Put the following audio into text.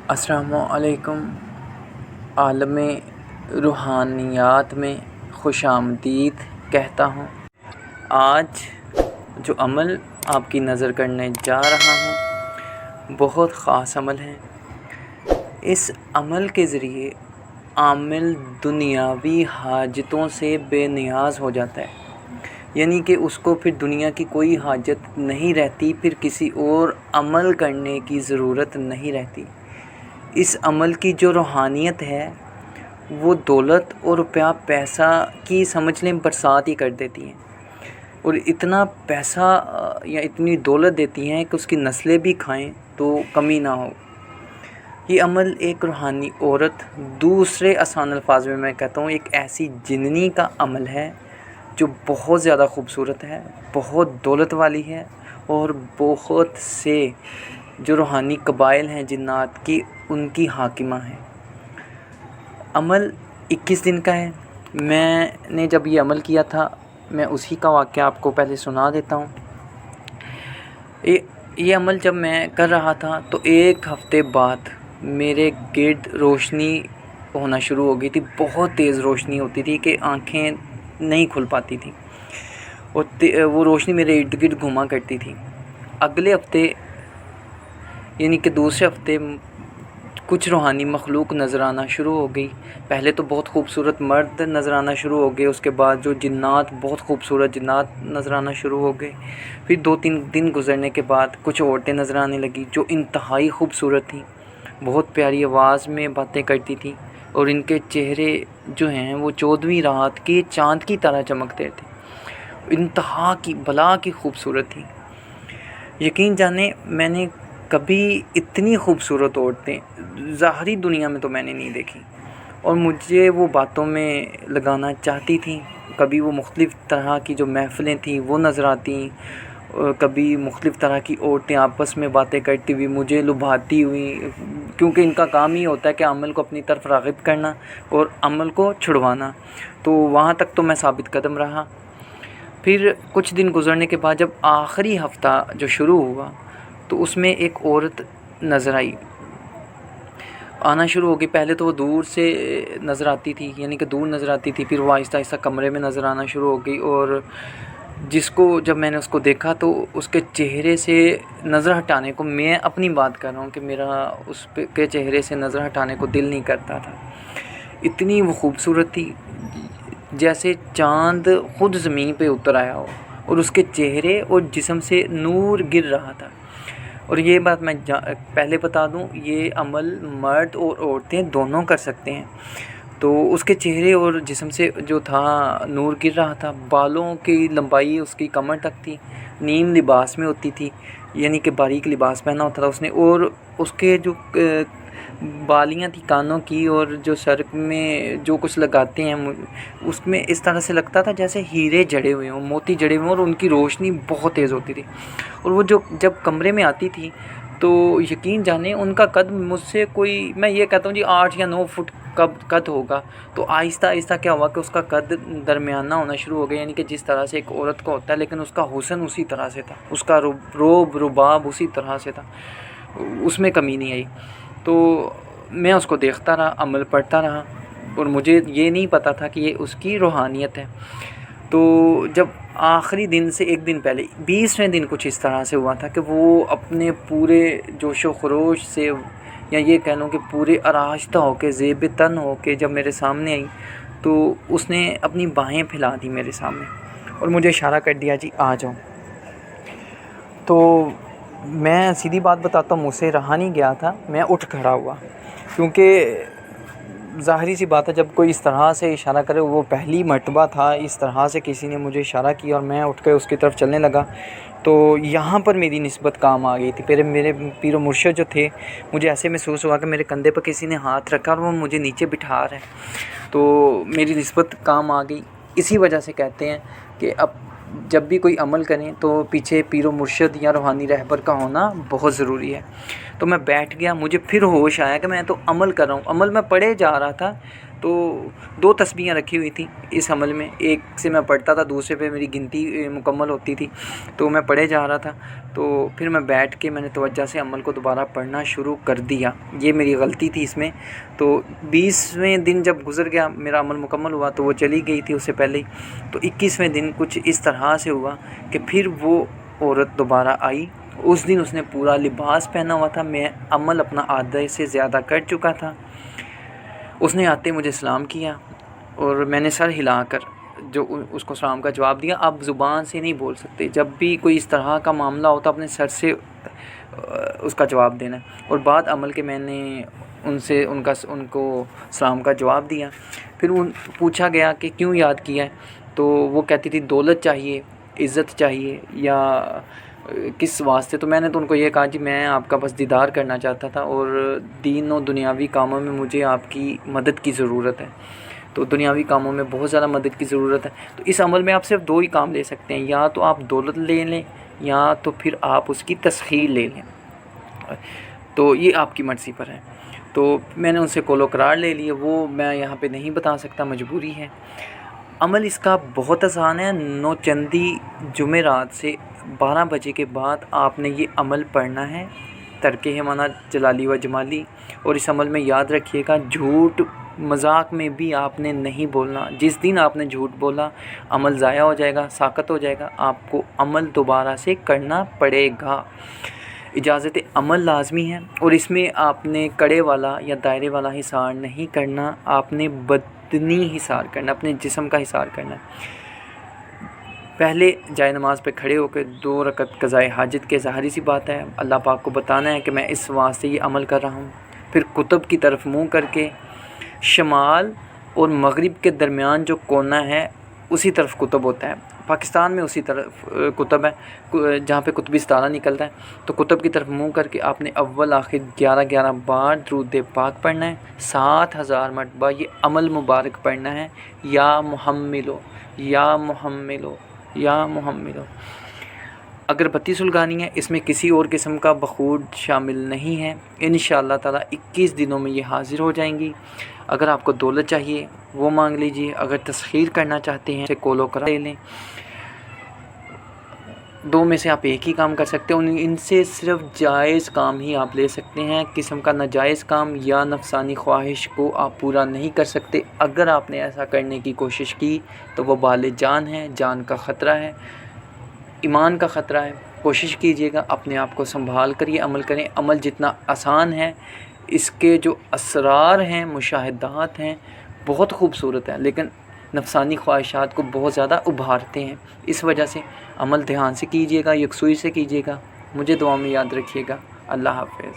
السلام علیکم۔ عالم روحانیات میں خوش آمدید کہتا ہوں۔ آج جو عمل آپ کی نظر کرنے جا رہا ہوں بہت خاص عمل ہے۔ اس عمل کے ذریعے عامل دنیاوی حاجتوں سے بے نیاز ہو جاتا ہے، یعنی کہ اس کو پھر دنیا کی کوئی حاجت نہیں رہتی، پھر کسی اور عمل کرنے کی ضرورت نہیں رہتی۔ اس عمل کی جو روحانیت ہے وہ دولت اور روپیہ پیسہ کی سمجھ لیں برسات ہی کر دیتی ہیں، اور اتنا پیسہ یا اتنی دولت دیتی ہیں کہ اس کی نسلیں بھی کھائیں تو کمی نہ ہو۔ یہ عمل ایک روحانی عورت، دوسرے آسان الفاظ میں کہتا ہوں ایک ایسی جننی کا عمل ہے جو بہت زیادہ خوبصورت ہے، بہت دولت والی ہے، اور بہت سے جو روحانی قبائل ہیں جنات کی ان کی حاکمہ ہیں۔ عمل 21 دن کا ہے۔ میں نے جب یہ عمل کیا تھا میں اسی کا واقعہ آپ کو پہلے سنا دیتا ہوں۔ یہ عمل جب میں کر رہا تھا تو ایک ہفتے بعد میرے گرد روشنی ہونا شروع ہو گئی تھی، بہت تیز روشنی ہوتی تھی کہ آنکھیں نہیں کھل پاتی تھی، اور وہ روشنی میرے ارد گرد گھوما کرتی تھی۔ اگلے ہفتے یعنی کہ دوسرے ہفتے کچھ روحانی مخلوق نظر آنا شروع ہو گئی۔ پہلے تو بہت خوبصورت مرد نظر آنا شروع ہو گئے، اس کے بعد جو جنات، بہت خوبصورت جنات نظر آنا شروع ہو گئے۔ پھر 2-3 دن گزرنے کے بعد کچھ عورتیں نظر آنے لگیں جو انتہائی خوبصورت تھیں، بہت پیاری آواز میں باتیں کرتی تھیں، اور ان کے چہرے جو ہیں وہ 14ویں رات کے چاند کی طرح چمکتے تھے، انتہا کی بلا کی خوبصورت تھی۔ یقین جانیں میں نے کبھی اتنی خوبصورت عورتیں ظاہری دنیا میں تو میں نے نہیں دیکھی، اور مجھے وہ باتوں میں لگانا چاہتی تھیں۔ کبھی وہ مختلف طرح کی جو محفلیں تھیں وہ نظر آتیں، کبھی مختلف طرح کی عورتیں آپس میں باتیں کرتی ہوئی مجھے لبھاتی ہوئی، کیونکہ ان کا کام یہ ہوتا ہے کہ عمل کو اپنی طرف راغب کرنا اور عمل کو چھڑوانا۔ تو وہاں تک تو میں ثابت قدم رہا۔ پھر کچھ دن گزرنے کے بعد جب آخری ہفتہ جو شروع ہوا تو اس میں ایک عورت نظر آنا شروع ہو گئی۔ پہلے تو وہ دور سے نظر آتی تھی، یعنی کہ دور نظر آتی تھی، پھر وہ آہستہ آہستہ کمرے میں نظر آنا شروع ہو گئی، اور جب میں نے اس کو دیکھا تو اس کے چہرے سے نظر ہٹانے کو، میں اپنی بات کر رہا ہوں کہ میرا اس کے چہرے سے نظر ہٹانے کو دل نہیں کرتا تھا۔ اتنی وہ خوبصورت تھی جیسے چاند خود زمین پہ اتر آیا ہو، اور اس کے چہرے اور جسم سے نور گر رہا تھا۔ اور یہ بات میں پہلے بتا دوں، یہ عمل مرد اور عورتیں دونوں کر سکتے ہیں۔ تو اس کے چہرے اور جسم سے جو تھا نور گر رہا تھا، بالوں کی لمبائی اس کی کمر تک تھی، نیم لباس میں ہوتی تھی، یعنی کہ باریک لباس پہنا ہوتا تھا اس نے، اور اس کے جو بالیاں تھی کانوں کی اور جو سر میں جو کچھ لگاتے ہیں اس میں اس طرح سے لگتا تھا جیسے ہیرے جڑے ہوئے ہوں، موتی جڑے ہوئے ہوں، اور ان کی روشنی بہت تیز ہوتی تھی۔ اور وہ جب کمرے میں آتی تھی تو یقین جانیں ان کا قد مجھ سے کوئی، میں یہ کہتا ہوں جی 8 یا 9 فٹ قد ہوگا۔ تو آہستہ آہستہ کیا ہوا کہ اس کا قد درمیانہ ہونا شروع ہو گیا، یعنی کہ جس طرح سے ایک عورت کا ہوتا ہے، لیکن اس کا حسن اسی طرح سے تھا، اس کا رباب اسی طرح سے تھا، اس میں کمی نہیں آئی۔ تو میں اس کو دیکھتا رہا، عمل پڑھتا رہا، اور مجھے یہ نہیں پتا تھا کہ یہ اس کی روحانیت ہے۔ تو جب آخری دن سے ایک دن پہلے 20ویں دن کچھ اس طرح سے ہوا تھا کہ وہ اپنے پورے جوش و خروش سے، یا یہ کہہ لوں کہ پورے آراستہ ہو کے، زیب تن ہو کے جب میرے سامنے آئی تو اس نے اپنی باہیں پھیلا دی میرے سامنے، اور مجھے اشارہ کر دیا جی آ جاؤ۔ تو میں سیدھی بات بتاتا ہوں، مجھ سے رہا نہیں گیا تھا، میں اٹھ کھڑا ہوا، کیونکہ ظاہری سی بات ہے جب کوئی اس طرح سے اشارہ کرے، وہ پہلی مرتبہ تھا اس طرح سے کسی نے مجھے اشارہ کیا اور میں اٹھ کے اس کی طرف چلنے لگا، تو یہاں پر میری نسبت کام آ گئی تھی۔ میرے پیر و مرشد جو تھے، مجھے ایسے محسوس ہوا کہ میرے کندھے پر کسی نے ہاتھ رکھا اور وہ مجھے نیچے بٹھا رہے ہیں، تو میری نسبت کام آ گئی۔ اسی وجہ سے کہتے ہیں کہ اب جب بھی کوئی عمل کریں تو پیچھے پیر و مرشد یا روحانی رہبر کا ہونا بہت ضروری ہے۔ تو میں بیٹھ گیا, مجھے پھر ہوش آیا کہ میں تو عمل کر رہا ہوں. عمل میں پڑھے جا رہا تھا تو 2 تسبیحیں رکھی ہوئی تھیں اس عمل میں, ایک سے میں پڑھتا تھا, دوسرے پہ میری گنتی مکمل ہوتی تھی, تو میں پڑھے جا رہا تھا. تو پھر میں بیٹھ کے میں نے توجہ سے عمل کو دوبارہ پڑھنا شروع کر دیا. یہ میری غلطی تھی اس میں. تو 20ویں دن جب گزر گیا, میرا عمل مکمل ہوا, تو وہ چلی گئی تھی اس سے پہلے ہی. تو 21ویں دن کچھ اس طرح سے ہوا کہ پھر وہ عورت دوبارہ آئی. اس دن اس نے پورا لباس پہنا ہوا تھا, میں عمل اپنا آدھے سے زیادہ کر چکا تھا. اس نے آتے مجھے سلام کیا اور میں نے سر ہلا کر جو اس کو سلام کا جواب دیا. آپ زبان سے نہیں بول سکتے, جب بھی کوئی اس طرح کا معاملہ ہوتا اپنے سر سے اس کا جواب دینا. اور بعد عمل کے میں نے ان کو سلام کا جواب دیا. پھر پوچھا گیا کہ کیوں یاد کیا ہے, تو وہ کہتی تھی دولت چاہیے, عزت چاہیے, یا کس واسطے. تو میں نے تو ان کو یہ کہا جی میں آپ کا بس دیدار کرنا چاہتا تھا, اور دین و دنیاوی کاموں میں مجھے آپ کی مدد کی ضرورت ہے. تو دنیاوی کاموں میں بہت زیادہ مدد کی ضرورت ہے. تو اس عمل میں آپ صرف 2 ہی کام لے سکتے ہیں, یا تو آپ دولت لے لیں یا تو پھر آپ اس کی تسخیر لے لیں. تو یہ آپ کی مرضی پر ہے. تو میں نے ان سے قول و قرار لے لیے, وہ میں یہاں پہ نہیں بتا سکتا, مجبوری ہے. عمل اس کا بہت آسان ہے. نوچندی جمعرات سے 12 بجے کے بعد آپ نے یہ عمل پڑھنا ہے. ترک ہے مانا جلالی و جمالی. اور اس عمل میں یاد رکھیے گا جھوٹ مذاق میں بھی آپ نے نہیں بولنا. جس دن آپ نے جھوٹ بولا عمل ضائع ہو جائے گا, ساقط ہو جائے گا. آپ کو عمل دوبارہ سے کرنا پڑے گا. اجازت عمل لازمی ہے, اور اس میں آپ نے کڑے والا یا دائرے والا حصار نہیں کرنا, آپ نے بدنی حصار کرنا, اپنے جسم کا حصار کرنا ہے. پہلے جائے نماز پہ کھڑے ہو کے 2 رکعت قضائے حاجت کے, ظاہری سی بات ہے اللہ پاک کو بتانا ہے کہ میں اس واسطے یہ عمل کر رہا ہوں. پھر کتب کی طرف منہ کر کے, شمال اور مغرب کے درمیان جو کونا ہے اسی طرف کتب ہوتا ہے. پاکستان میں اسی طرف کتب ہے جہاں پہ قطبی ستارہ نکلتا ہے. تو کتب کی طرف منہ کر کے آپ نے اول آخر 11 بار درود پاک پڑھنا ہے. 7000 مرتبہ یہ عمل مبارک پڑھنا ہے, یا محملو یا محملو یا محملو. اگربتی سلگانی ہے, اس میں کسی اور قسم کا بخور شامل نہیں ہے. انشاءاللہ تعالی 21 دنوں میں یہ حاضر ہو جائیں گی. اگر آپ کو دولت چاہیے وہ مانگ لیجئے, اگر تسخیر کرنا چاہتے ہیں قول و قرار لے لیں. 2 میں سے آپ ایک ہی کام کر سکتے ہیں. ان سے صرف جائز کام ہی آپ لے سکتے ہیں. قسم کا ناجائز کام یا نفسانی خواہش کو آپ پورا نہیں کر سکتے. اگر آپ نے ایسا کرنے کی کوشش کی تو وہ بال جان ہے, جان کا خطرہ ہے, ایمان کا خطرہ ہے. کوشش کیجئے گا اپنے آپ کو سنبھال کر یہ عمل کریں. عمل جتنا آسان ہے اس کے جو اسرار ہیں, مشاہدات ہیں, بہت خوبصورت ہیں, لیکن نفسانی خواہشات کو بہت زیادہ ابھارتے ہیں. اس وجہ سے عمل دھیان سے کیجئے گا, یکسوئی سے کیجئے گا. مجھے دعا میں یاد رکھیے گا. اللہ حافظ.